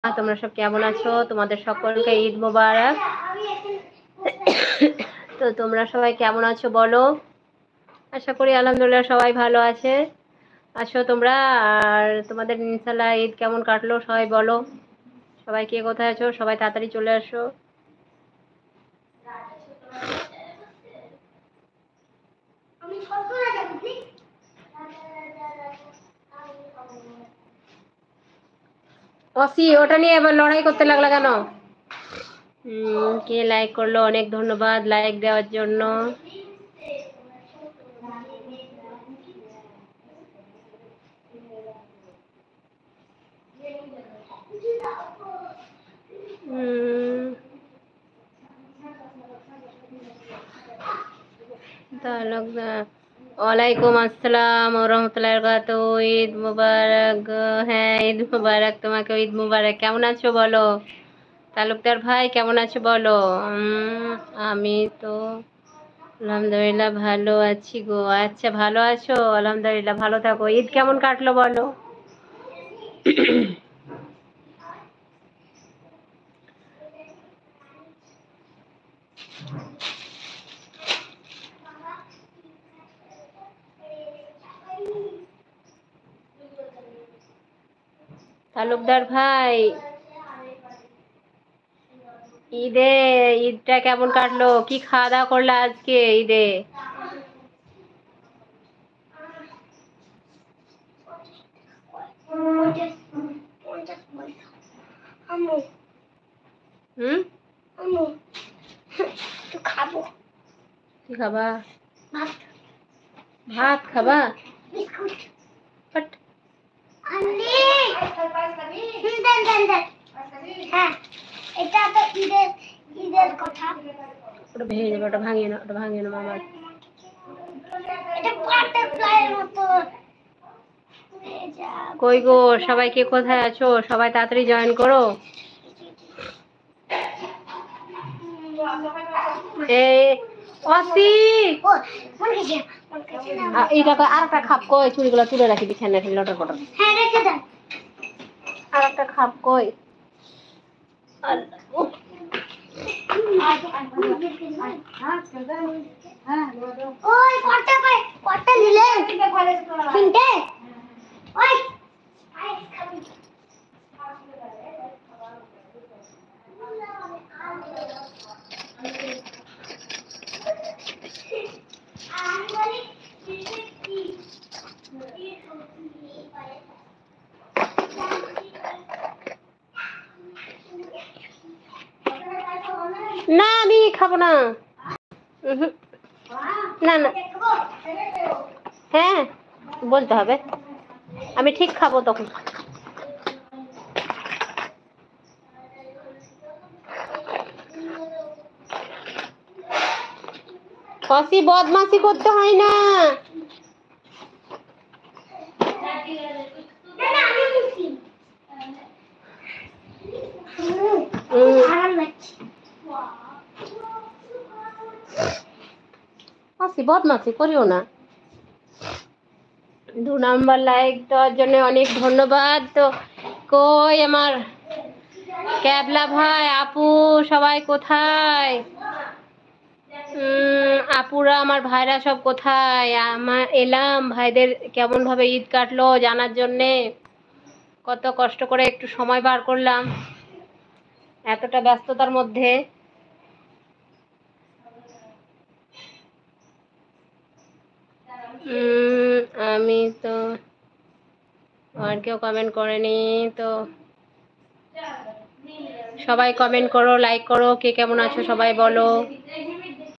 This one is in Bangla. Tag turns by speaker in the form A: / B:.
A: তোমরা সব কেমন আছো? তোমাদের সকলকে ঈদ মোবারক। তো তোমরা সবাই কেমন আছো বলো? আশা করি আলহামদুলিল্লাহ সবাই ভালো আছে। আছো তোমরা? আর তোমাদের ইনশাল্লাহ ঈদ কেমন কাটলো সবাই বলো। সবাই কে কোথায় আছো? সবাই তাড়াতাড়ি চলে আসো। অসি, ওটা নিয়ে এবার লড়াই করতে লাগলা কেন? কে লাইক করলো? অনেক ধন্যবাদ লাইক দেওয়ার জন্য। ওয়ালাইকুম আসসালাম রহমতুল্লাহ বারাকাতুহু। ঈদ মুবারক। হ্যাঁ, ঈদ মুবারক, তোমাকে ঈদ মুবারক। কেমন আছো বলো? তালুকদার ভাই কেমন আছো বলো? আমি তো আলহামদুলিল্লাহ ভালো আছি গো। আচ্ছা, ভালো আছো? আলহামদুলিল্লাহ, ভালো থাকো। ঈদ কেমন কাটলো বলো? তালুকদার ভাই, ঈদটা কেমন কাটলো? কি খাওয়া দাওয়া করলে আজকে ঈদে? কি খাবা? ভাত খাবা? ওটা ভেঙে যাবে, ওটা ভাঙিয়ে না, ওটা ভাঙিয়ে না মামা। কই গো, সবাই কে কোথায় আছো? সবাই তাড়াতাড়ি জয়েন করো। এইটা আর একটা খাপ কই, চুড়িগুলো তুলে রাখি বিছানা লটর পটর। আর একটা খাপ কই? না, আমি খাবো না। না না, হ্যাঁ বলতে হবে, আমি ঠিক খাবো তখন। কসি, বদমাশি করতে হয় না। কসি, বদমাশি করিও না। 2 নাম্বার লাইক দেওয়ার জন্য অনেক ধন্যবাদ। তো কই আমার ক্যাবলা ভাই, আপু সবাই কোথায়? আপুরা, আমার ভাইরা সব কোথায়? আমার এলাম ভাইদের কেমন ভাবে ঈদ কাটলো জানার জন্যে। কত কষ্ট করে একটু সময় বার করলাম এতটা ব্যস্ততার মধ্যে। আমি তো, আর কেউ কমেন্ট করেনি তো। সবাই কমেন্ট করো, লাইক করো, কে কেমন আছো সবাই বলো।